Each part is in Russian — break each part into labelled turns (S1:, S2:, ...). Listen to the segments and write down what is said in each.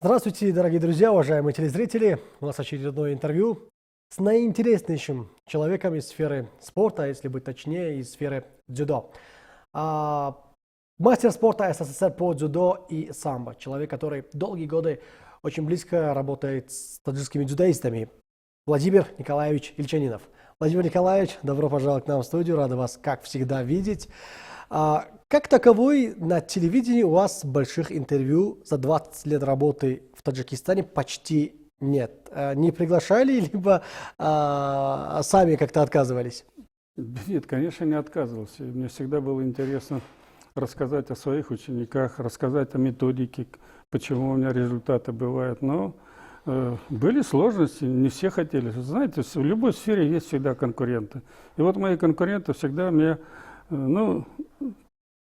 S1: Здравствуйте, дорогие друзья, уважаемые телезрители. У нас очередное интервью с наиинтереснейшим человеком из сферы спорта, если быть точнее, из сферы дзюдо. А, Мастер спорта СССР по дзюдо и самбо. Человек, который долгие годы очень близко работает с таджикскими дзюдоистами. Владимир Николаевич Ильчанинов. Владимир Николаевич, добро пожаловать к нам в студию. Рада вас, как всегда, видеть. Как таковой на телевидении у вас больших интервью за 20 лет работы в Таджикистане почти нет. Не приглашали, либо сами как-то отказывались?
S2: Нет, конечно, не отказывался. Мне всегда было интересно рассказать о своих учениках, рассказать о методике, почему у меня результаты бывают. Но были сложности, не все хотели. Знаете, в любой сфере есть всегда конкуренты. И вот мои конкуренты всегда мне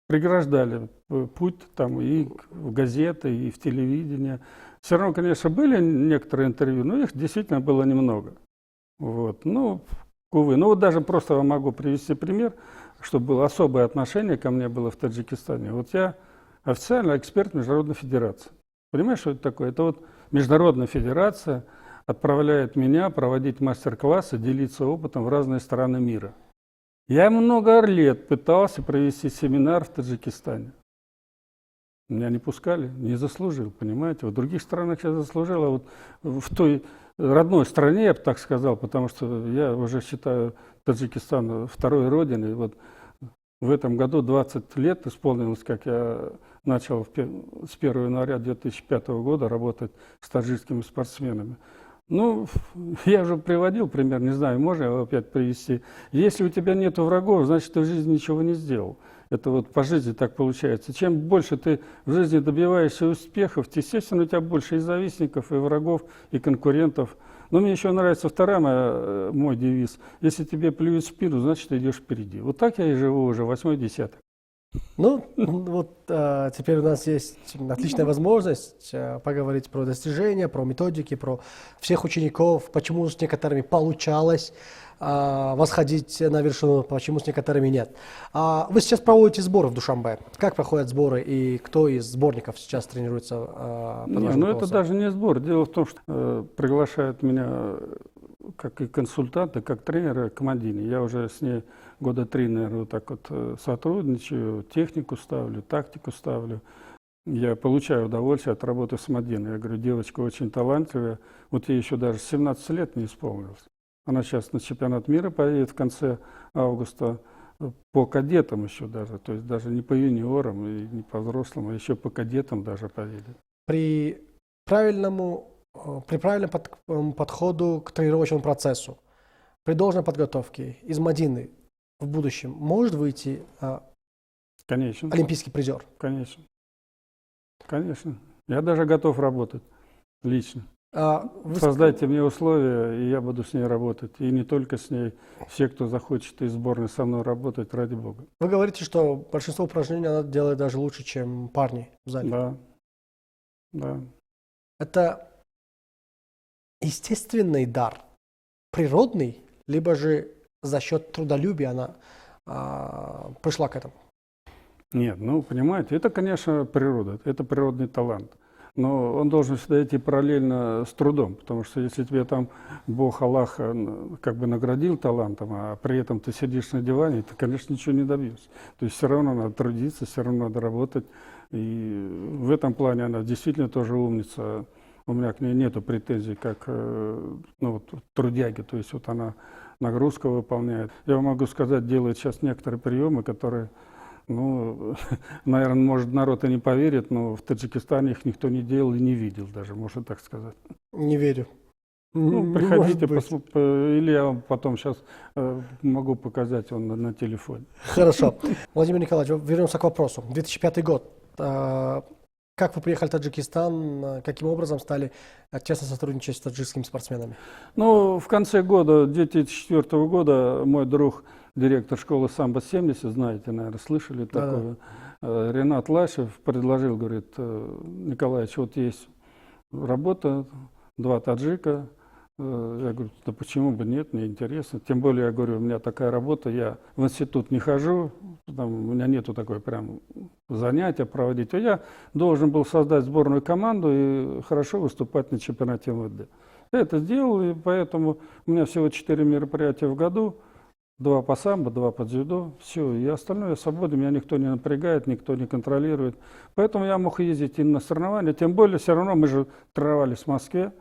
S2: преграждали путь там, и в газеты, и в телевидение. Все равно, конечно, были некоторые интервью, но их действительно было немного. Вот. Ну, увы. Ну, вот даже просто вам могу привести пример, чтобы было особое отношение ко мне было в Таджикистане. Вот я официально эксперт Международной Федерации. Понимаешь, что это такое? Это вот Международная Федерация отправляет меня проводить мастер-классы, делиться опытом в разные страны мира. Я много лет пытался провести семинар в Таджикистане. Меня не пускали, не заслужил, понимаете. В других странах я заслужил, а вот в той родной стране, я бы так сказал, потому что я уже считаю Таджикистан второй родиной. Вот в этом году 20 лет исполнилось, как я начал с 1 января 2005 года работать с таджикскими спортсменами. Ну, я уже приводил пример, не знаю, можно его опять привести. Если у тебя нет врагов, значит, ты в жизни ничего не сделал. Это вот по жизни так получается. Чем больше ты в жизни добиваешься успехов, естественно, у тебя больше и завистников, и врагов, и конкурентов. Но мне еще нравится мой девиз. Если тебе плюют в спину, значит, ты идешь впереди. Вот так я и живу уже 8-й десяток.
S1: Ну, вот теперь у нас есть отличная возможность поговорить про достижения, про методики, про всех учеников, почему с некоторыми получалось восходить на вершину, почему с некоторыми нет. Вы сейчас проводите сборы в Душанбе. Как проходят сборы и кто из сборников сейчас тренируется под
S2: Не,
S1: вашим
S2: ну это
S1: руководством?
S2: даже не сбор. Дело в том, что приглашают меня как и консультанта, как тренера к Мадине. Я уже с ней года 3, наверное, вот так вот сотрудничаю, технику ставлю, тактику ставлю. Я получаю удовольствие от работы с Мадиной. Я говорю, девочка очень талантливая. Вот ей еще даже 17 лет не исполнилось. Она сейчас на чемпионат мира поедет в конце августа по кадетам еще даже. То есть даже не по юниорам и не по взрослым, а еще по кадетам даже поедет.
S1: При правильном подходу к тренировочному процессу, при должной подготовке из Мадины в будущем может выйти
S2: Конечно.
S1: олимпийский призер?
S2: Конечно. Конечно. Я даже готов работать лично. Создайте мне условия, и я буду с ней работать. И не только с ней. Все, кто захочет из сборной со мной работать, ради бога.
S1: Вы говорите, что большинство упражнений она делает даже лучше, чем парни в зале.
S2: Да. Да.
S1: Это естественный дар, природный, либо же за счет трудолюбия она пришла к этому?
S2: Нет, ну, понимаете, это, конечно, природа, это природный талант. Но он должен всегда идти параллельно с трудом, потому что если тебе там Бог, Аллах как бы наградил талантом, а при этом ты сидишь на диване, ты, конечно, ничего не добьешься. То есть все равно надо трудиться, все равно надо работать. И в этом плане она действительно тоже умница. У меня к ней нету претензий, как трудяги, то есть вот она нагрузку выполняет. Я вам могу сказать, делает сейчас некоторые приемы, которые... Ну, наверное, может, народ и не поверит, но в Таджикистане их никто не делал и не видел даже, можно так сказать.
S1: Не верю.
S2: Ну, приходите, или я вам потом сейчас могу показать на телефоне.
S1: Хорошо. Владимир Николаевич, вернемся к вопросу. 2005 год. Как вы приехали в Таджикистан, каким образом стали тесно сотрудничать с таджикскими спортсменами?
S2: Ну, в конце года, 2004 года, мой друг, директор школы самбо-70, знаете, наверное, слышали такое, Ренат Лашев предложил, говорит, Николаевич, вот есть работа, 2 таджика, Я говорю, да почему бы нет, мне интересно. Тем более, я говорю, у меня такая работа, я в институт не хожу, там, у меня нету такой прям занятия проводить. А я должен был создать сборную команду и хорошо выступать на чемпионате МВД. Я это сделал, и поэтому у меня всего 4 мероприятия в году. 2 по самбо, 2 по дзюдо, все. И остальное я свободен, меня никто не напрягает, никто не контролирует. Поэтому я мог ездить и на соревнования. Тем более, все равно мы же тренировались в Москве.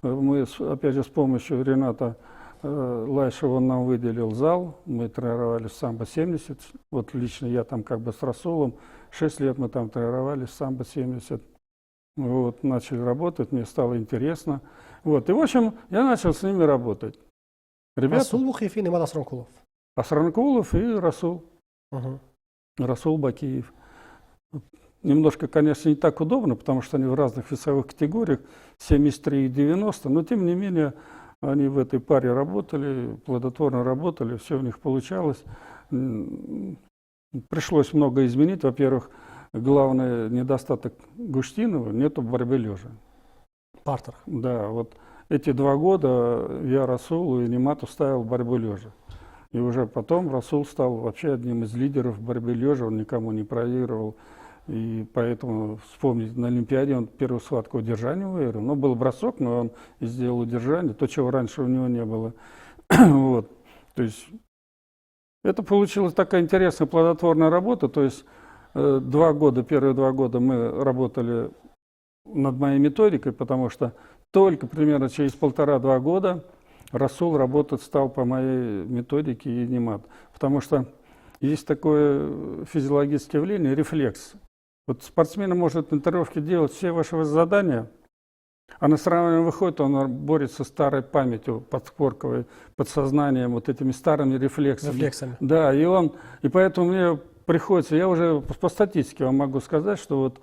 S2: Мы, опять же, с помощью Рената Лайшева, он нам выделил зал. Мы тренировались в самбо-70. Вот лично я там как бы с Расулом. 6 лет мы там тренировались в самбо-70. Вот, начали работать, мне стало интересно. Вот, и, в общем, я начал с ними работать. Ребята,
S1: Расул Бухаев и Немат Асранкулов.
S2: Асранкулов и Расул.
S1: Мгм.
S2: Расул Бакиев. Немножко, конечно, не так удобно, потому что они в разных весовых категориях, 73 и 90, но тем не менее они в этой паре работали, плодотворно работали, все у них получалось. Пришлось много изменить. Во-первых, главный недостаток Гуштинова – нету борьбы лежа.
S1: Партер.
S2: Да, вот эти 2 года я Расулу и Немату ставил борьбу лежа. И уже потом Расул стал вообще одним из лидеров борьбы лежа, он никому не проигрывал. И поэтому, вспомнить, на Олимпиаде он первую схватку удержания выиграл. Ну, был бросок, но он сделал удержание, то, чего раньше у него не было. Вот. То есть это получилась такая интересная плодотворная работа. То есть 2 года, первые 2 года мы работали над моей методикой, потому что только примерно через 1,5-2 года Расул работать стал по моей методике и Немат. Потому что есть такое физиологическое явление – рефлекс. Вот спортсмен может на тренировке делать все ваши задания, а на соревнования выходит, он борется с старой памятью, подспорковой, подсознанием, вот этими старыми рефлексами.
S1: Рефлексами.
S2: Да, и поэтому мне приходится, я уже по статистике вам могу сказать, что вот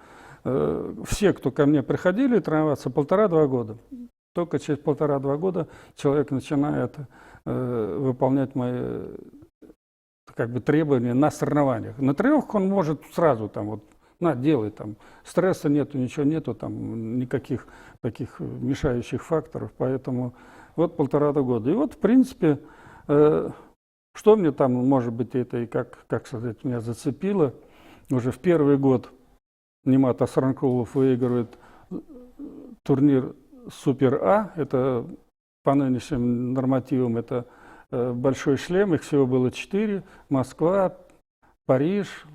S2: все, кто ко мне приходили тренироваться, 1,5-2 года. Только через 1,5-2 года человек начинает выполнять мои как бы требования на соревнованиях. На тренировках он может сразу там вот на, делай там, стресса нету, ничего нету, там никаких таких мешающих факторов, поэтому вот 1,5 года. И вот, в принципе, что мне там, может быть, это и как сказать, меня зацепило. Уже в первый год Немат Асранкулов выигрывает турнир Супер А, это по нынешним нормативам, это большой шлем, их всего было 4, Москва, Париж,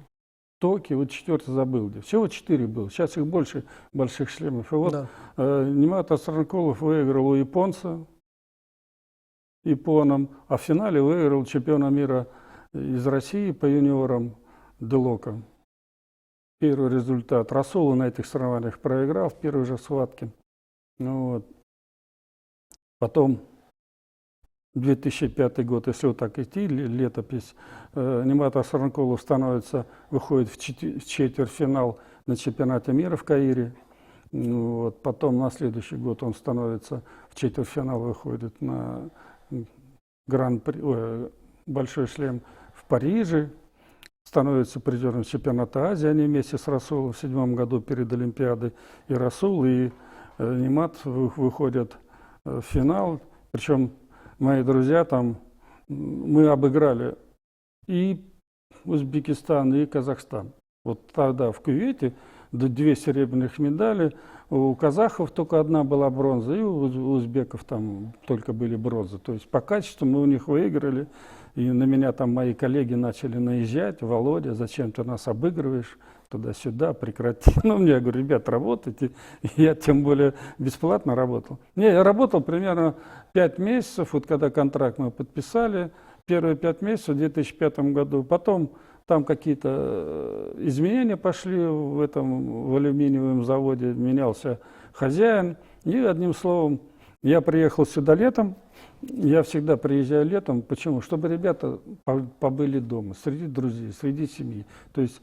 S2: Токио, вот 4-й забыл где. Всего 4 было, сейчас их больше больших шлемов. И вот
S1: Да.
S2: Немат Асранкулов выиграл у японца, японом, а в финале выиграл чемпиона мира из России по юниорам Делока. Первый результат. Расулу на этих соревнованиях проиграл в первой же схватке. Ну, вот. Потом 2005 год, если вот так идти, летопись, Немат Асранкулов выходит в четвертьфинал на чемпионате мира в Каире. Вот. Потом на следующий год он становится в четвертьфинал, выходит на большой шлем в Париже, становится призером чемпионата Азии, они вместе с Расулом в 2007 году перед Олимпиадой. И Расул, и Немат выходят в финал, причем мои друзья там, мы обыграли и Узбекистан, и Казахстан. Вот тогда в Кувейте 2 серебряных медали, у казахов только 1 была бронза, и у узбеков там только были бронзы. То есть по качеству мы у них выиграли, и на меня там мои коллеги начали наезжать: Володя, зачем ты нас обыгрываешь, туда-сюда, прекрати. Ну, мне, я говорю, ребят, работайте. Я тем более бесплатно работал. Не, я работал примерно 5 месяцев, вот когда контракт мы подписали, первые 5 месяцев в 2005 году. Потом там какие-то изменения пошли в алюминиевом заводе, менялся хозяин. И одним словом, я приехал сюда летом. Я всегда приезжаю летом. Почему? Чтобы ребята побыли дома, среди друзей, среди семьи. То есть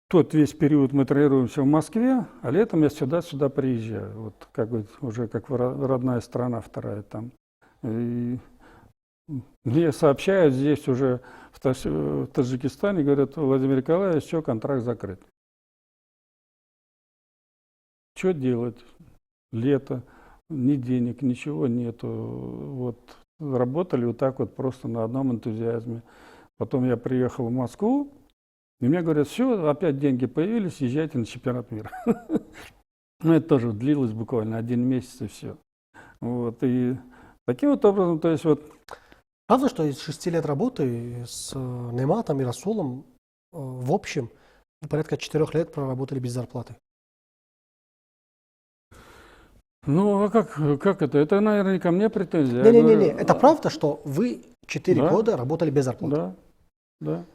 S2: тот весь период мы тренируемся в Москве, а летом я сюда приезжаю. Вот как бы уже как родная страна вторая там. И мне сообщают здесь уже в Таджикистане, говорят: Владимир Николаевич, все, контракт закрыт. Что делать? Лето. ни денег, ничего нету. Вот работали вот так вот просто на одном энтузиазме. Потом я приехал в Москву, и мне говорят, все, опять деньги появились, езжайте на чемпионат мира. Ну, это тоже длилось буквально 1 месяц и все. Вот, и таким вот образом, то есть вот.
S1: Правда, что из 6 лет работы с Нематом и Расулом в общем вы порядка 4 лет проработали без зарплаты?
S2: Ну, а как это? Это, наверное, ко мне претензия. Я
S1: Не-не-не,
S2: говорю,
S1: это правда, что вы 4
S2: да,
S1: года работали без зарплаты?
S2: да, да.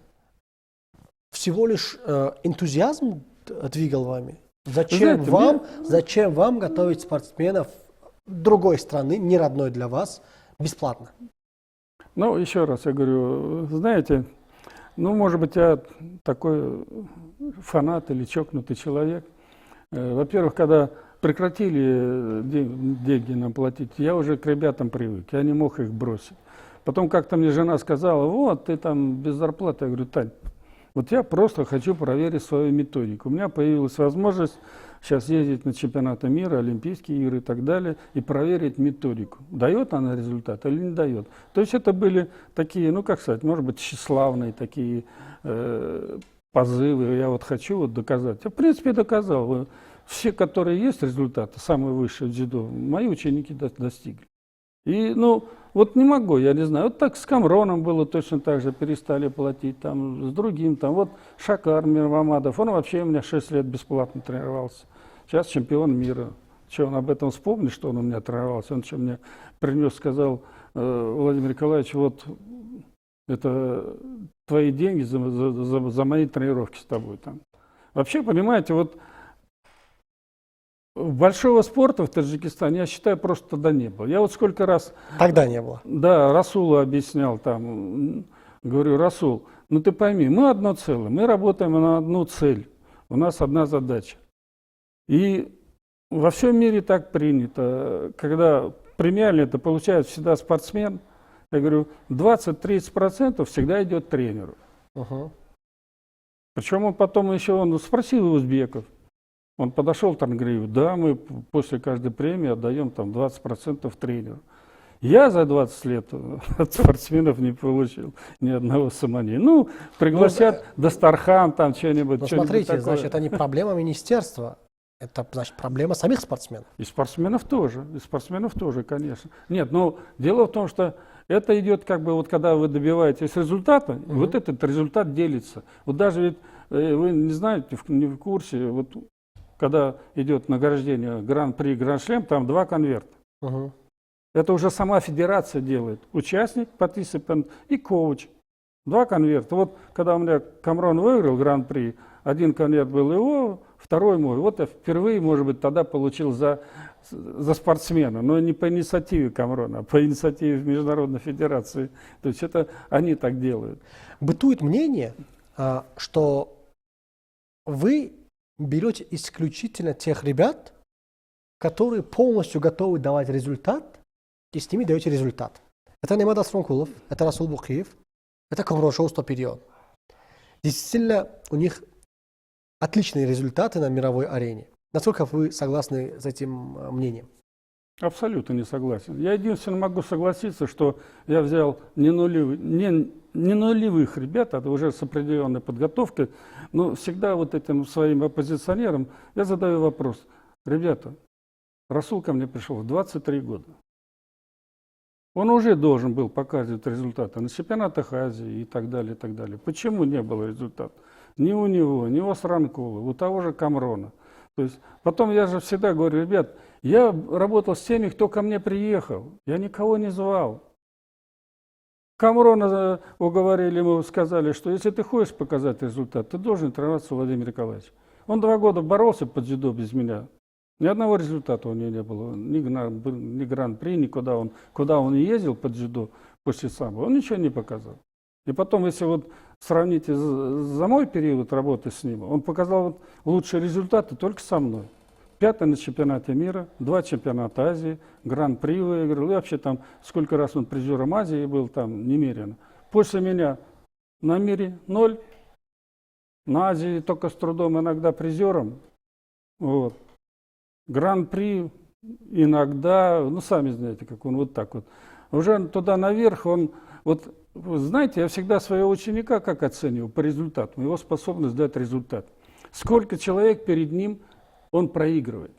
S1: Всего лишь энтузиазм двигал вами?
S2: Знаете,
S1: Зачем вам готовить спортсменов другой страны, не родной для вас, бесплатно?
S2: Ну, еще раз я говорю, знаете, ну, может быть, я такой фанат или чокнутый человек. Во-первых, когда прекратили деньги нам платить, я уже к ребятам привык, я не мог их бросить. Потом как-то мне жена сказала, вот, ты там без зарплаты. Я говорю, Тань, вот я просто хочу проверить свою методику. У меня появилась возможность сейчас ездить на чемпионаты мира, Олимпийские игры и так далее, и проверить методику. Дает она результат или не дает. То есть это были такие, ну как сказать, может быть, тщеславные такие позывы. Я вот хочу вот доказать. Я в принципе доказал. Все, которые есть результаты, самые высшие в дзюдо, мои ученики достигли. И, ну, вот не могу, я не знаю. Вот так с Камроном было точно так же, перестали платить, там, с другим, там, вот Шакар Мирмамадов, он вообще у меня 6 лет бесплатно тренировался. Сейчас чемпион мира. Что, он об этом вспомнит, что он у меня тренировался? Он что мне принес, сказал, Владимир Николаевич, вот это твои деньги за мои тренировки с тобой. Там. Вообще, понимаете, вот большого спорта в Таджикистане, я считаю, просто тогда не было. Я вот сколько раз...
S1: Тогда не было.
S2: Да, Расулу объяснял там, говорю, Расул, ну ты пойми, мы одно целое, мы работаем на одну цель, у нас одна задача. И во всем мире так принято, когда премиально это получает всегда спортсмен, я говорю, 20-30% всегда идет тренеру. Причем он потом еще, он спросил у узбеков, он подошел там, говорит, да, мы после каждой премии отдаем там 20% тренеру. Я за 20 лет от спортсменов не получил ни одного самани. Ну, пригласят Дастархан, там что-нибудь.
S1: Но смотрите, значит, это не проблема министерства, это, значит, проблема самих спортсменов.
S2: И спортсменов тоже, конечно. Нет, но дело в том, что это идет как бы, вот когда вы добиваетесь результата, вот этот результат делится. Вот даже ведь, вы не знаете, не в курсе, вот когда идет награждение Гран-при, Гран-шлем, там 2 конверта. Это уже сама федерация делает. Участник, парticipant и коуч. 2 конверта. Вот когда у меня Камрон выиграл Гран-при, 1 конверт был его, 2 мой. Вот я впервые, может быть, тогда получил за спортсмена. Но не по инициативе Камрона, а по инициативе Международной федерации. То есть это они так делают.
S1: Бытует мнение, что вы берете исключительно тех ребят, которые полностью готовы давать результат, и с ними даете результат. Это Немат Асранкулов, это Расул Букиев, это Камрон Шоу Стопидион. Действительно, у них отличные результаты на мировой арене. Насколько вы согласны с этим мнением?
S2: Абсолютно не согласен. Я единственное могу согласиться, что я взял не нулевых ребят, а уже с определенной подготовкой, но всегда вот этим своим оппозиционерам я задаю вопрос. Ребята, Расул ко мне пришел в 23 года. Он уже должен был показывать результаты на чемпионатах Азии и так далее, и так далее. Почему не было результата? Ни у него, ни у Асранкула, у того же Камрона. То есть, потом я же всегда говорю, ребят, я работал с теми, кто ко мне приехал. Я никого не звал. Камрона уговорили, ему сказали, что если ты хочешь показать результат, ты должен тренироваться, Владимир Николаевич. Он 2 года боролся под дзюдо без меня. Ни одного результата у него не было. Ни Гран-при, никуда он, куда он ездил под дзюдо после самбо, он ничего не показал. И потом, если вот сравните за мой период работы с ним, он показал вот лучшие результаты только со мной. 5-й на чемпионате мира, 2 чемпионата Азии, Гран-при выиграл. И вообще там сколько раз он призером Азии был, там немерено. После меня на мире 0, на Азии только с трудом иногда призером. Вот. Гран-при иногда, ну, сами знаете, как он вот так вот. Уже туда наверх он, вот, вы знаете, я всегда своего ученика как оцениваю по результату, его способность дать результат. Сколько человек перед ним он проигрывает.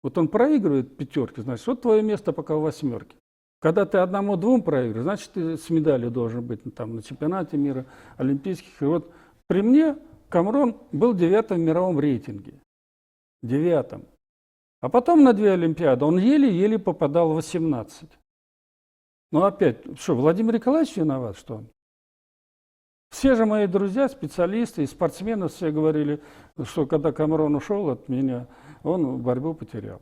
S2: Вот он проигрывает пятерки, значит, вот твое место пока в восьмерке. Когда ты одному-двум проигрываешь, значит, ты с медалью должен быть там, на чемпионате мира, олимпийских. И вот при мне Камрон был 9-м в мировом рейтинге. 9-м. А потом на 2 Олимпиады он еле-еле попадал в 18. Ну опять, что, Владимир Николаевич виноват, что он? Все же мои друзья, специалисты и спортсмены все говорили, что когда Камрон ушел от меня, он борьбу потерял.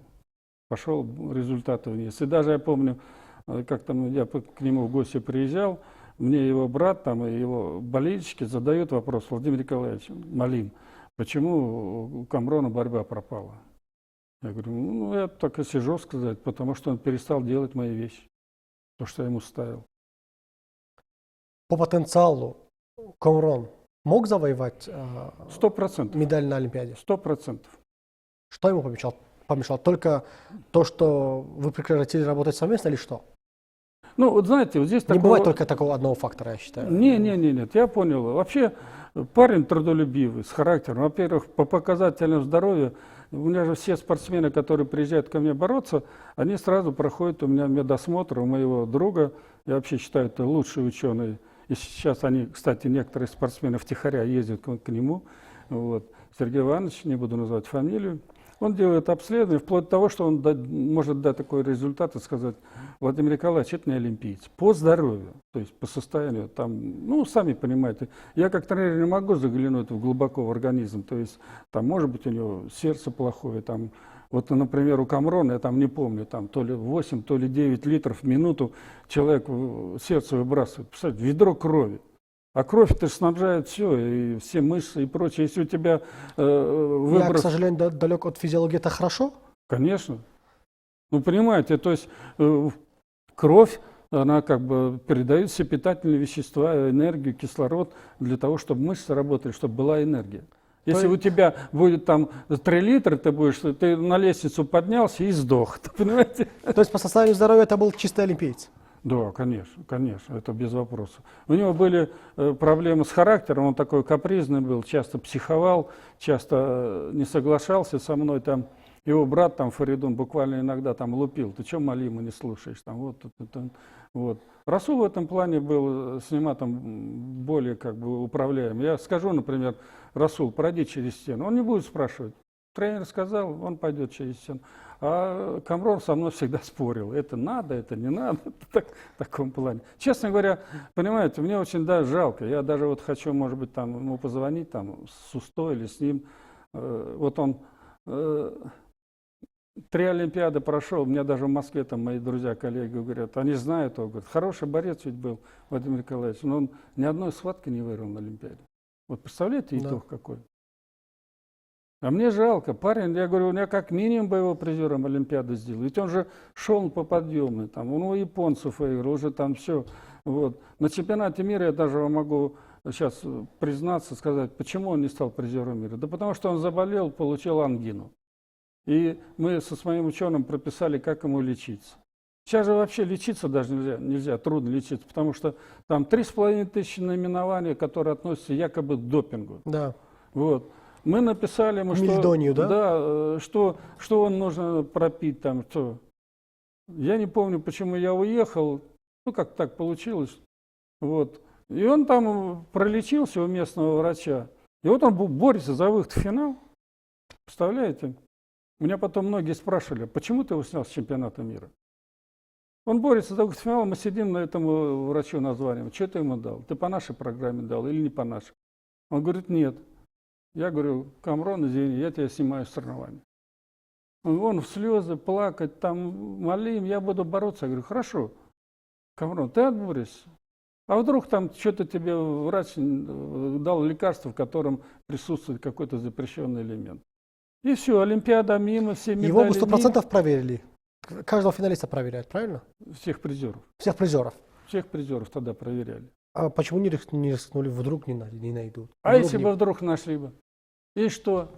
S2: Пошел результаты вниз. И даже я помню, как там я к нему в гости приезжал, мне его брат там и его болельщики задают вопрос: Владимир Николаевич, Малим, почему у Камрона борьба пропала? Я говорю, ну я так и сижу сказать, потому что он перестал делать мои вещи, то, что я ему ставил.
S1: По потенциалу Камрон мог завоевать
S2: 100%.
S1: медаль на Олимпиаде?
S2: 100%.
S1: Что ему помешало? Только то, что вы прекратили работать совместно, или что?
S2: Ну, вот знаете, вот здесь
S1: Не
S2: такого...
S1: бывает только такого одного фактора, я считаю.
S2: Нет, я понял. Вообще парень трудолюбивый, с характером. Во-первых, по показателям здоровья, у меня же все спортсмены, которые приезжают ко мне бороться, они сразу проходят у меня медосмотр, у моего друга. Я вообще считаю, это лучший ученый. И сейчас они, кстати, некоторые спортсмены втихаря ездят к нему. Вот. Сергей Иванович, не буду называть фамилию. Он делает обследование, вплоть до того, что он может дать такой результат и сказать: Владимир Николаевич, это не олимпиец. По здоровью, то есть по состоянию, там, ну, сами понимаете, я как тренер не могу заглянуть глубоко в организм, то есть там, может быть, у него сердце плохое, там, вот, например, у Камрона, я там не помню, там то ли 8, то ли 9 литров в минуту человек сердце выбрасывает. Представляете, ведро крови. А кровь-то снабжает все, и все мышцы и прочее. Если у тебя выброс...
S1: Я, к сожалению, далек от физиологии. Это хорошо?
S2: Конечно. Ну, понимаете, то есть кровь, она как бы передает все питательные вещества, энергию, кислород для того, чтобы мышцы работали, чтобы была энергия. Если у тебя будет там 3 литра, ты на лестницу поднялся и сдох, понимаете?
S1: То есть по состоянию здоровья это был чистый олимпиец?
S2: Да, конечно, это без вопросов. У него были проблемы с характером, он такой капризный был, часто психовал, часто не соглашался со мной. Там, его брат там, Фаридун, буквально иногда там лупил: ты что Малима не слушаешь? Там, вот. Расул в этом плане был с Ниматом более как бы управляем. Я скажу, например, Расул, пройди через стену, он не будет спрашивать. Тренер сказал, он пойдет через стену. А Камрон со мной всегда спорил. Это надо, это не надо. В таком плане. Честно говоря, понимаете, мне очень даже жалко. Я даже вот хочу, может быть, там ему позвонить, там, с Усто или с ним. Вот он 3 Олимпиады прошел. У меня даже в Москве там мои друзья, коллеги говорят, они знают его. Говорят, хороший борец ведь был Владимир Николаевич. Но он ни одной схватки не выиграл на Олимпиаде. Вот представляете итог какой? А мне жалко, парень, я говорю, у меня как минимум бы его призером Олимпиады сделал. Ведь он же шел по подъемной, там, он у японцев выиграл, уже там все. Вот. На чемпионате мира я даже могу сейчас признаться, сказать, почему он не стал призером мира. Да потому что он заболел, получил ангину. И мы с моим ученым прописали, как ему лечиться. Сейчас же вообще лечиться даже нельзя, трудно лечиться, потому что там 3500 наименований, которые относятся якобы к допингу.
S1: Да.
S2: Вот. Мы написали ему,
S1: Мельдонию, да?
S2: Да, что он нужно пропить там, что. Я не помню, почему я уехал, ну как так получилось. Вот. И он там пролечился у местного врача. И вот он борется за выход в финал. Представляете? Меня потом многие спрашивали, почему ты его снял с чемпионата мира? Он борется за выход в финал, мы сидим на этому врачу названием. Что ты ему дал? Ты по нашей программе дал или не по нашей? Он говорит, нет. Я говорю, Камрон, извини, я тебя снимаю с соревнований. Он в слезы, плакать, там, Малим, я буду бороться. Я говорю, хорошо, Камрон, ты отборешься. А вдруг там что-то тебе врач дал лекарство, в котором присутствует какой-то запрещенный элемент. И все, Олимпиада мимо, все медали.
S1: Его бы 100% проверили. Каждого финалиста проверяют, правильно?
S2: Всех призеров.
S1: Всех призеров.
S2: Всех призеров тогда проверяли.
S1: А почему не рискнули, вдруг не найдут?
S2: А если бы вдруг нашли бы? И что?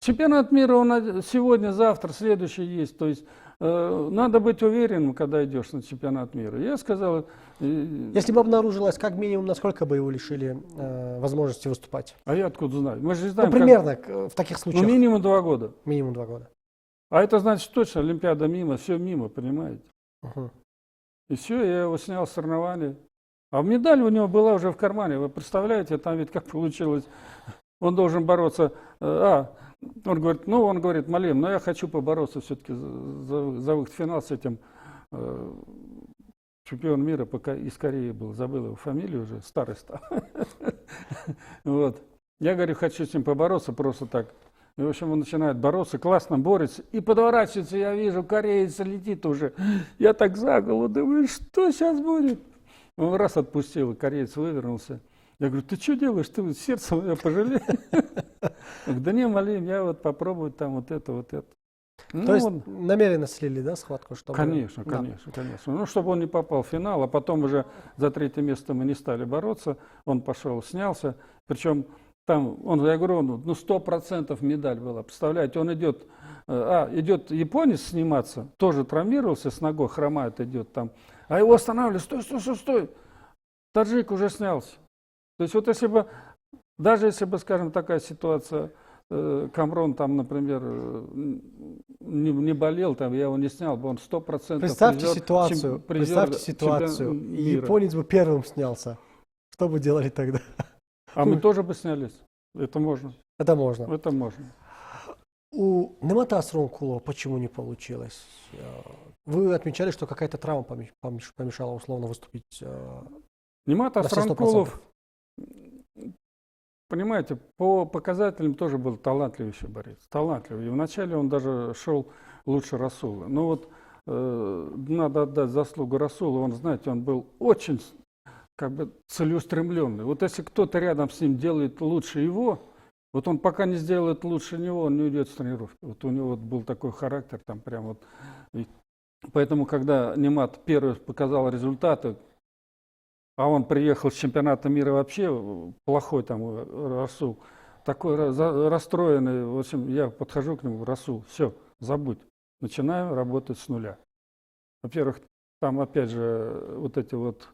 S2: Чемпионат мира он сегодня, завтра, следующий есть. То есть надо быть уверенным, когда идешь на чемпионат мира. Я сказал,
S1: Если бы обнаружилось, как минимум, насколько бы его лишили возможности выступать?
S2: а я откуда знаю? Мы же не
S1: Ну,
S2: знаем,
S1: примерно в таких
S2: ну,
S1: случаях.
S2: минимум 2 года.
S1: Минимум 2 года.
S2: А это значит точно Олимпиада мимо, все мимо, понимаете?
S1: Мгм.
S2: И все, я его снял с соревнований. А медаль у него была уже в кармане. Вы представляете, там ведь как получилось. Он должен бороться. Он говорит, Малим, но я хочу побороться все-таки за выход в финал с этим чемпион мира пока из Кореи был. Забыл его фамилию уже, старый стал. Вот. Я говорю, хочу с ним побороться просто так. И, в общем, он начинает бороться, классно борется. И подворачивается, я вижу, кореец летит уже. Я так за голову думаю, что сейчас будет? Он раз отпустил, и кореец вывернулся. Я говорю, ты что делаешь? Ты сердце мое пожалей. Да не, Малим, я вот попробую там вот это, вот это.
S1: То есть намеренно слили, да, схватку? Чтобы...
S2: Конечно,
S1: Да.
S2: конечно. Ну, чтобы он не попал в финал, а потом уже за 3-е место мы не стали бороться. Он пошел, снялся. Причем там, я говорю, 100% медаль была. Представляете, он идет, идет японец сниматься, тоже травмировался, с ногой хромает, идет там. А его останавливают, стой. Таджик уже снялся. То есть вот если бы, даже если бы, скажем, такая ситуация, Камрон там, например, не болел, там, я его не снял бы, он 100%
S1: Представьте ситуацию, и японец бы первым снялся. Что бы делали тогда?
S2: А мы тоже бы снялись. Это можно.
S1: Это можно.
S2: Это можно.
S1: У Немата Асронкулова почему не получилось? Вы отмечали, что какая-то травма помешала условно выступить.
S2: Немат
S1: на все 100%.
S2: Асронкулов, понимаете, по показателям тоже был талантливейший борец. Талантливый. И вначале он даже шел лучше Расула. Но вот надо отдать заслугу Расулу. Он, знаете, он был очень как бы целеустремленный. Вот если кто-то рядом с ним делает лучше его, вот он пока не сделает лучше него, он не уйдет с тренировки. Вот у него вот был такой характер, там прям вот. И поэтому, когда Немат первый показал результаты, а он приехал с чемпионата мира вообще плохой там Расул, такой расстроенный, в общем, я подхожу к нему, Расул, все, забудь, начинаем работать с нуля. Во-первых, там опять же вот эти вот,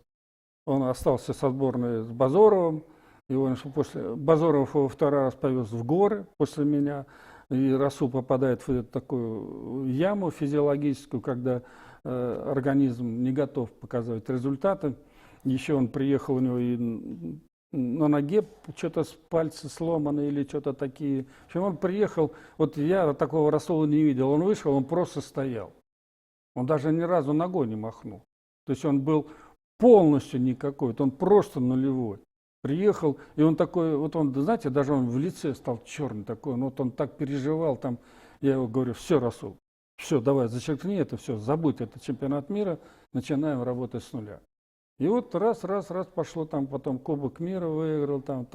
S2: он остался с отборной с Базоровым, его после Базоров его 2-й раз повез в горы после меня, и Расул попадает в эту такую яму физиологическую, когда организм не готов показывать результаты. Еще он приехал, у него и на ноге что-то с пальцы сломаны или что-то такие. В общем, он приехал, вот я такого Расула не видел, он вышел, он просто стоял. Он даже ни разу ногой не махнул. То есть он был полностью никакой, он просто нулевой. Приехал, и он такой, вот он, знаете, даже он в лице стал черный такой, вот он так переживал там. Я его говорю, все, Расул, все, давай, зачеркни это, все, забудь, это чемпионат мира, начинаем работать с нуля. И вот раз пошло, там потом Кубок мира выиграл, там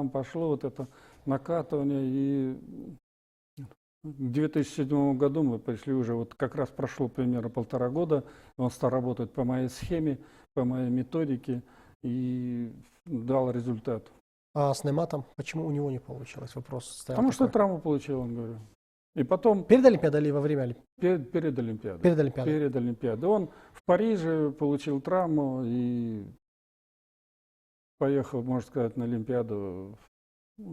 S2: пошло вот это накатывание. И в 2007 году мы пришли уже, вот как раз прошло примерно 1,5 года, он стал работать по моей схеме, по моей методике и дал результат.
S1: А с Нематом почему у него не получилось? Вопрос стоял.
S2: Потому что
S1: такой.
S2: травму получил, он говорит. И потом
S1: Перед Олимпиадой или во время Олимпиады?
S2: перед Олимпиадой.
S1: Перед Олимпиадой.
S2: Перед Олимпиадой. Он в Париже получил травму и поехал, можно сказать, на Олимпиаду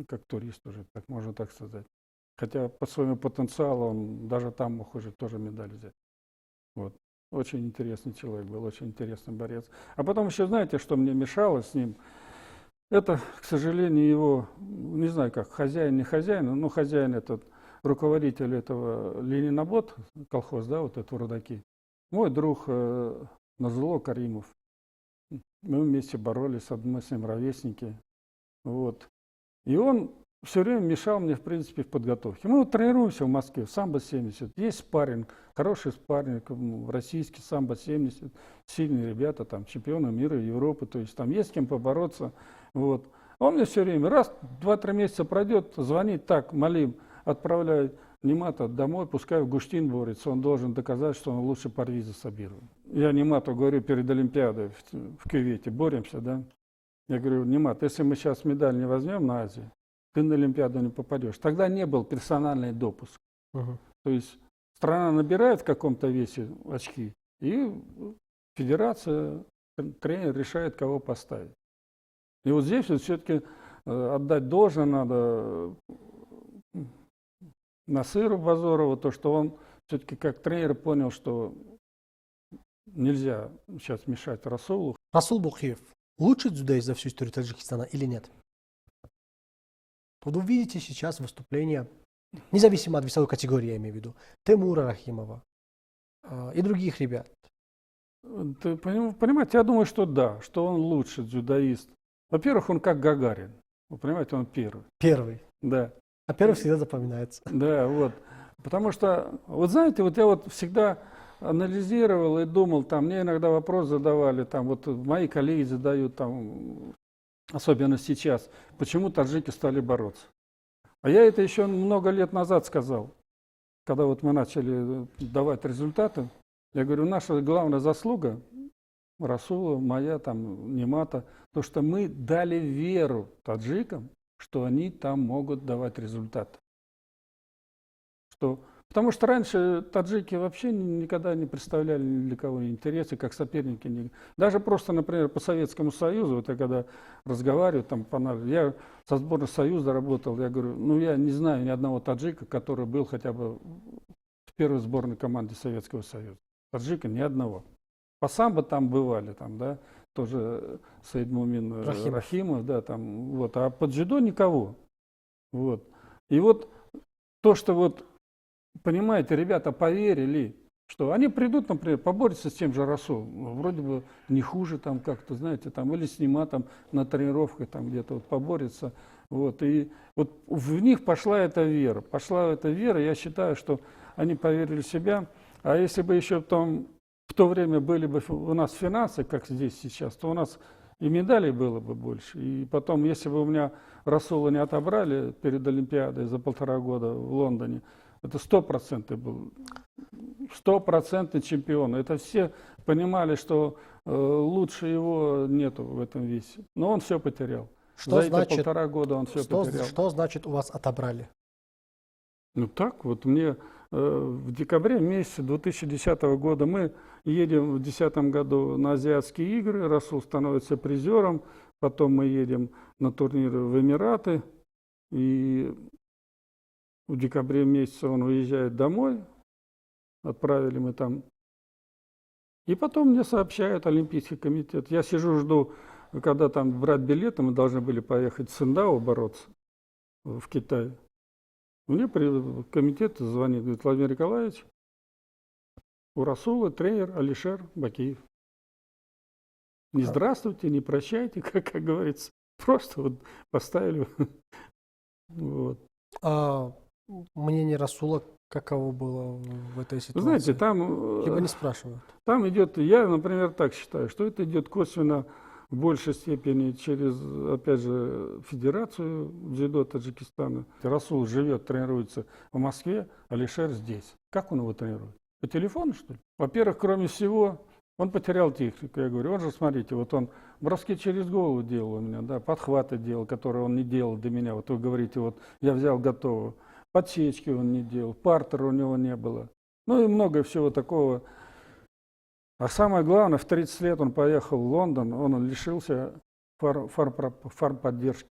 S2: как турист уже, так можно так сказать. Хотя по своему потенциалу он даже там мог уже тоже медаль взять. Вот. Очень интересный человек был, очень интересный борец. А потом еще, знаете, что мне мешало с ним? Это, к сожалению, его, не знаю как, хозяин, не хозяин, но хозяин этот, руководитель этого Ленинобот, колхоз, да, вот это Рудаки, мой друг Назло Каримов. Мы вместе боролись, мы с ним ровесники. Вот. И он все время мешал мне, в принципе, в подготовке. Мы вот тренируемся в Москве, самбо-70. Есть спарринг, хороший спарринг, российский самбо-70. Сильные ребята, там, чемпионы мира, Европы. То есть там есть с кем побороться. Вот. Он мне все время, раз, 2-3 месяца пройдет, звонит, так, Малим, отправляй Немата домой, пускай в Гуштин борется. Он должен доказать, что он лучше Парвиза Сабирова. Я Немату говорю перед Олимпиадой в Кювете, боремся, да? Я говорю, Немат, если мы сейчас медаль не возьмем на Азии, ты на Олимпиаду не попадешь. Тогда не был персональный допуск.
S1: Мгм.
S2: То есть страна набирает в каком-то весе очки, и федерация, тренер решает, кого поставить. И вот здесь вот все-таки отдать должное надо Насыру Базорову, то, что он все-таки как тренер понял, что нельзя сейчас мешать Расулу.
S1: Расул Бухиев лучший дзюдоист за всю историю Таджикистана или нет? Вот вы видите сейчас выступления, независимо от весовой категории, я имею в виду, Тимура Рахимова и других ребят.
S2: Ты понимаете, я думаю, что да, что он лучший дзюдоист. Во-первых, он как Гагарин. Вы понимаете, он первый.
S1: Первый.
S2: Да,
S1: А первый всегда запоминается.
S2: да, вот. Потому что, вот знаете, вот я вот всегда анализировал и думал, там, мне иногда вопрос задавали, там, вот мои коллеги задают, там, особенно сейчас, почему таджики стали бороться. А я это еще много лет назад сказал, когда вот мы начали давать результаты. Я говорю, наша главная заслуга, Расула, моя, там, Немата, то, что мы дали веру таджикам, что они там могут давать результаты. Потому что раньше таджики вообще никогда не представляли ни для кого интересы, как соперники. Даже просто, например, по Советскому Союзу, вот я когда разговариваю, там, я со сборной Союза работал, я говорю, ну я не знаю ни одного таджика, который был хотя бы в первой сборной команде Советского Союза. Таджика ни одного. По самбо там бывали, там, да, тоже Саид Мумин Рахимов, да, там, вот, а по дзюдо никого. Вот. И вот то, что вот, понимаете, ребята поверили, что они придут, например, поборются с тем же Расулом, вроде бы не хуже там как-то, знаете, там, или с Нематом на тренировках там где-то вот поборется. Вот, и вот в них пошла эта вера, я считаю, что они поверили в себя. А если бы еще в то время были бы у нас финансы, как здесь сейчас, то у нас и медалей было бы больше. И потом, если бы у меня Расула не отобрали перед Олимпиадой за 1,5 года в Лондоне, это 100% был, 100% чемпион. Это все понимали, что лучше его нету в этом весе. Но он все потерял.
S1: Что
S2: за
S1: значит,
S2: эти 1,5 года он все потерял.
S1: Что значит у вас отобрали?
S2: Ну так, вот мне в декабре месяце 2010 года мы едем в 2010 году на Азиатские игры, Расул становится призером, потом мы едем на турниры в Эмираты, и в декабре месяце он уезжает домой, отправили мы там. И потом мне сообщают Олимпийский комитет. Я сижу, жду, когда там брать билеты, мы должны были поехать в Циндао бороться в Китай. Мне комитет звонит, говорит, Владимир Николаевич, у Расула тренер Алишер Бакиев. Не здравствуйте, не прощайте, как говорится. Просто вот поставили. Вот.
S1: А мнение Расула каково было в этой ситуации?
S2: Знаете, там...
S1: Либо не спрашивают.
S2: Там идет, я, например, так считаю, что это идет косвенно в большей степени через, опять же, Федерацию дзюдо Таджикистана. Расул живет, тренируется в Москве, Алишер здесь. Как он его тренирует? По телефону, что ли? Во-первых, кроме всего, он потерял технику. Я говорю, он же, смотрите, вот он броски через голову делал у меня, да, подхваты делал, которые он не делал до меня. Вот вы говорите, вот я взял готового. Подсечки он не делал, партера у него не было. Ну и много всего такого. А самое главное, в 30 лет он поехал в Лондон, он лишился фармподдержки.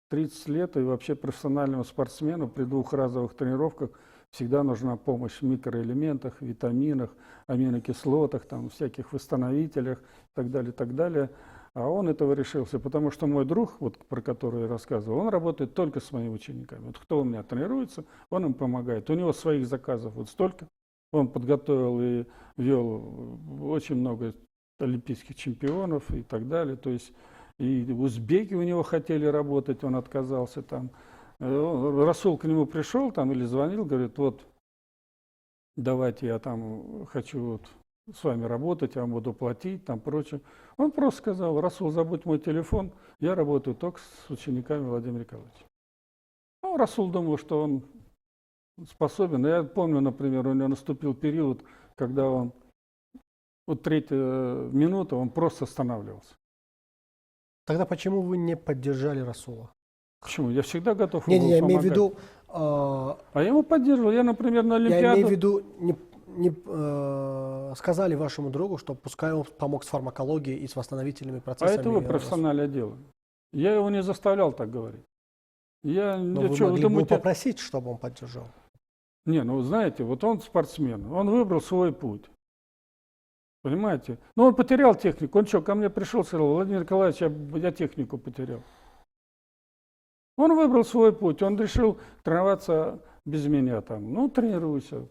S2: 30 лет, и вообще профессиональному спортсмену при двухразовых тренировках всегда нужна помощь в микроэлементах, витаминах, аминокислотах, там, всяких восстановителях и так далее, и так далее. А он этого решился, потому что мой друг, вот, про который я рассказывал, он работает только с моими учениками. Вот кто у меня тренируется, он им помогает. У него своих заказов вот столько. Он подготовил и вел очень много олимпийских чемпионов и так далее. То есть и узбеки у него хотели работать, он отказался там. Расул к нему пришел там или звонил, говорит, вот давайте я там хочу вот с вами работать, я вам буду платить, там прочее. Он просто сказал, Расул, забудь мой телефон, я работаю только с учениками Владимира Николаевича. Ну, Расул думал, что он способен. Я помню, например, у него наступил период, когда он, вот 3-я минута, он просто останавливался.
S1: Тогда почему вы не поддержали Расула?
S2: Почему? Я всегда готов
S1: Не,
S2: ему
S1: я имею в
S2: помогать.
S1: виду,
S2: А я его поддерживал. Я, например, на
S1: я
S2: Олимпиаду.
S1: имею в виду, сказали вашему другу, что пускай он помог с фармакологией и с восстановительными
S2: А
S1: процессами.
S2: это его профессиональное дело. Я его не заставлял так говорить.
S1: Но вы
S2: Чё,
S1: могли
S2: это
S1: бы
S2: мы
S1: его попросить, чтобы он поддержал.
S2: Не, ну знаете, вот он спортсмен, он выбрал свой путь. Понимаете? Ну, он потерял технику. Он что, ко мне пришел и сказал: Владимир Николаевич, я технику потерял. Он выбрал свой путь, он решил тренироваться без меня там. Ну, тренируйся.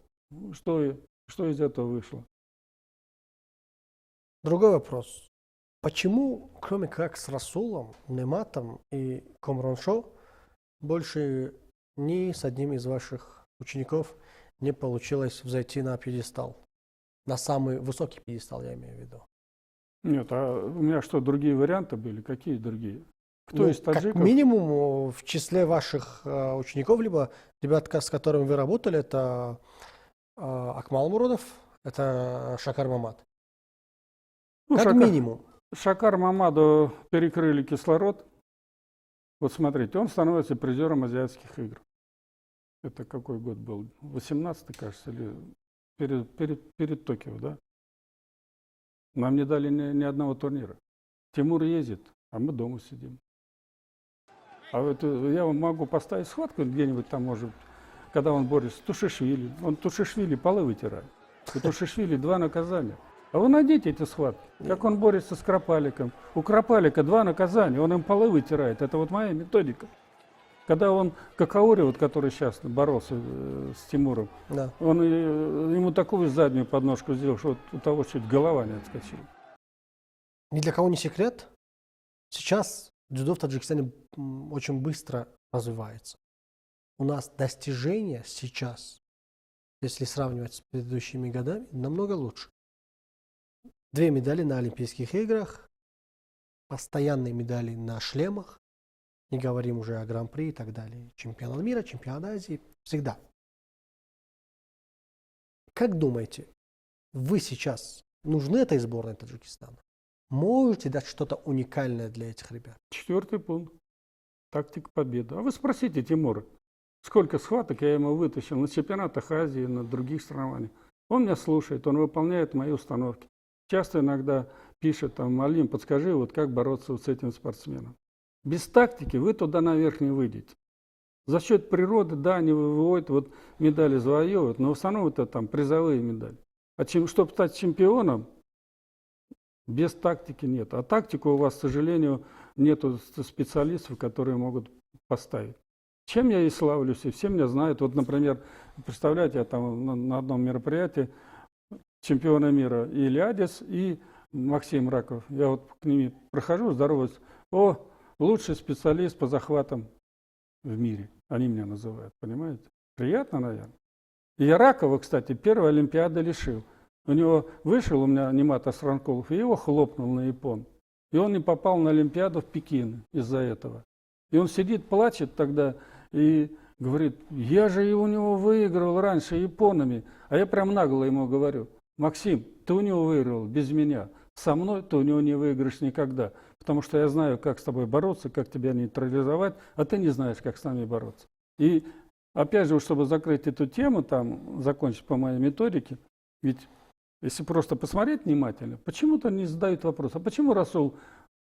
S2: Что из этого вышло?
S1: Другой вопрос. Почему, кроме как с Расулом, Нематом и Комроншо, больше ни с одним из ваших учеников не получилось взойти на пьедестал? На самый высокий пьедестал, я имею в виду.
S2: Нет, а у меня что, другие варианты были? Какие другие? Кто
S1: Ну,
S2: из таджиков?
S1: как минимум в числе ваших учеников, либо ребят, с которыми вы работали, это Акмал Муродов, это Шакар Мамат.
S2: Ну,
S1: Как минимум.
S2: Шакар Мамаду перекрыли кислород. Вот смотрите, он становится призером азиатских игр. Это какой год был? 18-й, кажется, или перед Токио, да? Нам не дали ни одного турнира. Тимур ездит, а мы дома сидим. А вот я вам могу поставить схватку где-нибудь там, может, когда он борется с Тушишвили. Он Тушишвили полы вытирает. У Тушишвили 2 наказания. А вы найдите эти схватки. Как он борется с Кропаликом. У Кропалика 2 наказания, он им полы вытирает. Это вот моя методика. Когда он, Какаори, вот, который сейчас боролся с Тимуром,
S1: Да.
S2: он ему такую заднюю подножку сделал, что вот у того чуть голова не отскочила.
S1: Ни для кого не секрет. Сейчас дзюдо в Таджикистане очень быстро развивается. У нас достижения сейчас, если сравнивать с предыдущими годами, намного лучше. 2 медали на Олимпийских играх, постоянные медали на шлемах, не говорим уже о Гран-при и так далее. Чемпионат мира, чемпионат Азии, всегда. Как думаете, вы сейчас нужны этой сборной Таджикистана? Можете дать что-то уникальное для этих ребят?
S2: 4-й пункт. Тактика победы. А вы спросите Тимура, сколько схваток я ему вытащил на чемпионатах Азии, на других соревнованиях. Он меня слушает, он выполняет мои установки. Часто иногда пишет, там, Алим, подскажи, вот как бороться вот с этим спортсменом. Без тактики вы туда наверх не выйдете. За счет природы, да, они выводят, вот медали завоевывают, но в основном это там призовые медали. А чтобы стать чемпионом, без тактики нет. А тактику у вас, к сожалению, нету специалистов, которые могут поставить. Чем я и славлюсь, и все меня знают. Вот, например, представляете, я там на одном мероприятии чемпиона мира и Ильядис, и Максим Раков. Я вот к ним прохожу, здороваюсь. О, лучший специалист по захватам в мире. Они меня называют, понимаете? Приятно, наверное. И я Ракова, кстати, первой Олимпиады лишил. У него вышел у меня Немат Асранкулов, и его хлопнул на япон. И он не попал на Олимпиаду в Пекин из-за этого. И он сидит, плачет тогда и говорит: я же у него выиграл раньше японами. А я прям нагло ему говорю: Максим, ты у него выиграл без меня. Со мной ты у него не выиграешь никогда. Потому что я знаю, как с тобой бороться, как тебя нейтрализовать, а ты не знаешь, как с нами бороться. И опять же, чтобы закрыть эту тему, там, закончить по моей методике, ведь если просто посмотреть внимательно, почему-то не задают вопрос, а почему Расул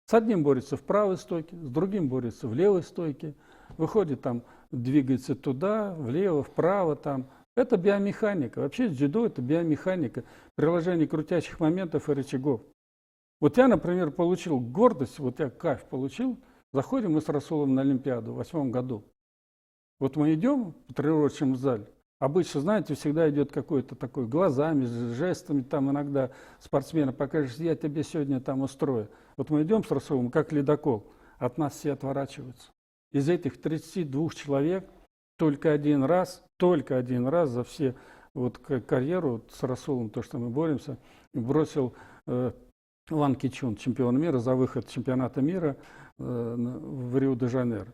S2: с одним борется в правой стойке, с другим борется в левой стойке, выходит там, двигается туда, влево, вправо там. Это биомеханика. Вообще дзюдо – это биомеханика, приложение крутящих моментов и рычагов. Вот я, например, получил гордость, вот я кайф получил, заходим мы с Расулом на Олимпиаду в 2008 году. Вот мы идем в тренировочном зале. Обычно, знаете, всегда идет какой-то такой глазами, жестами, там иногда спортсмена покажешь, я тебе сегодня там устрою. Вот мы идем с Расулом, как ледокол, от нас все отворачиваются. Из этих 32 человек только один раз за все вот карьеру вот с Расулом, то, что мы боремся, бросил Ван Кичун, чемпион мира, за выход чемпионата мира в Рио-де-Жанейро.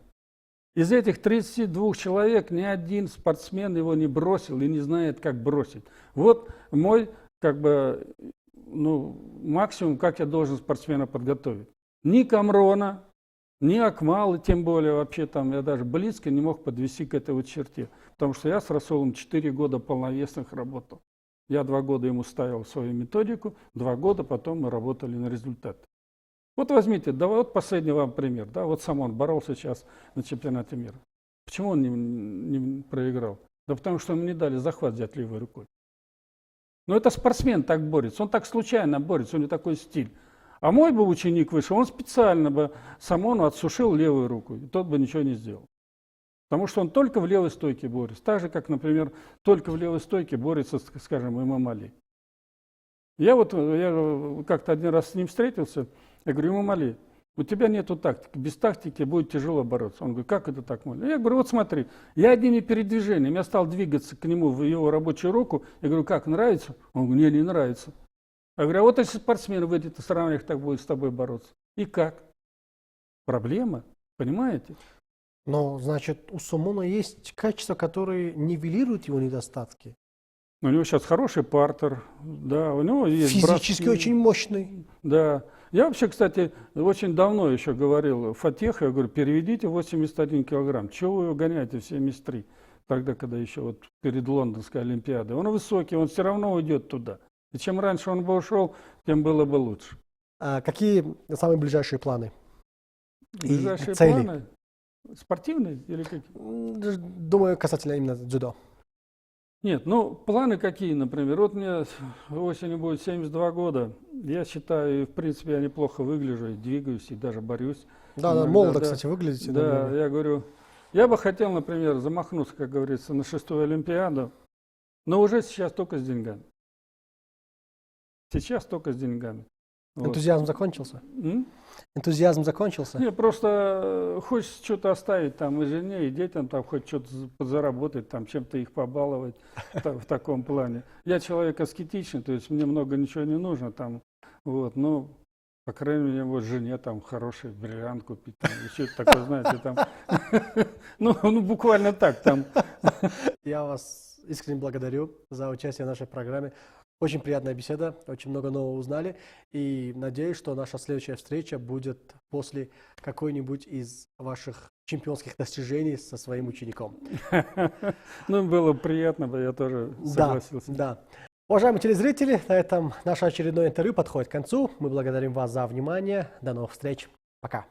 S2: Из этих 32 человек ни один спортсмен его не бросил и не знает, как бросить. Вот мой, максимум, как я должен спортсмена подготовить. Ни Камрона, Ни Акмал, тем более вообще там я даже близко не мог подвести к этой вот черте. Потому что я с Расулом 4 года полновесных работал. Я 2 года ему ставил свою методику, 2 года потом мы работали на результат. Вот возьмите, да, вот последний вам пример. Да, вот сам он боролся сейчас на чемпионате мира. Почему он не проиграл? Да потому что ему не дали захват взять левой рукой. Но это спортсмен так борется, он так случайно борется, у него такой стиль. А мой бы ученик вышел, он специально бы Самону отсушил левую руку, и тот бы ничего не сделал. Потому что он только в левой стойке борется. Так же, как, например, только в левой стойке борется, скажем, Имам Али. Я как-то один раз с ним встретился, я говорю, Имам Али, у тебя нету тактики, без тактики будет тяжело бороться. Он говорит, как это так можно? Я говорю, вот смотри, я одними передвижениями, я стал двигаться к нему в его рабочую руку, я говорю, как, нравится? Он говорит, не нравится. Я говорю, а вот если спортсмен в этих сравнениях так будет с тобой бороться, и как? Проблема, понимаете?
S1: Но, значит, у Самона есть качества, которые нивелируют его недостатки.
S2: У него сейчас хороший партер, да, у него есть
S1: Физически
S2: броски.
S1: очень мощный.
S2: Да. Я вообще, кстати, очень давно еще говорил Фатеху, я говорю, переведите 81 килограмм. Чего вы его гоняете в 73? Тогда, когда еще вот перед Лондонской Олимпиадой. Он высокий, он все равно уйдет туда. И чем раньше он бы ушел, тем было бы лучше.
S1: А какие самые ближайшие планы?
S2: Ближайшие
S1: цели?
S2: планы? Спортивные или какие?
S1: Думаю, касательно именно дзюдо.
S2: Нет, ну планы какие, например, вот мне осенью будет 72 года, я считаю, в принципе, я неплохо выгляжу, и двигаюсь, и даже борюсь.
S1: Да,
S2: Иногда,
S1: молодо,
S2: да.
S1: кстати, выглядите.
S2: Да,
S1: намного.
S2: я говорю, я бы хотел, например, замахнуться, как говорится, на 6-ю Олимпиаду, но уже сейчас только с деньгами. Сейчас только с деньгами. Вот.
S1: Энтузиазм закончился?
S2: М?
S1: Энтузиазм закончился?
S2: Не, просто хочется что-то оставить там и жене, и детям там хоть что-то подзаработать, там чем-то их побаловать в таком плане. Я человек аскетичный, то есть мне много ничего не нужно там, вот, ну, по крайней мере, вот жене там хороший бриллиант купить, там, еще такое, знаете, там, ну, буквально так там.
S1: Я вас искренне благодарю за участие в нашей программе. Очень приятная беседа, очень много нового узнали. И надеюсь, что наша следующая встреча будет после какой-нибудь из ваших чемпионских достижений со своим учеником.
S2: Ну, было приятно, я тоже согласился.
S1: Да. Уважаемые телезрители, на этом наше очередное интервью подходит к концу. Мы благодарим вас за внимание. До новых встреч. Пока.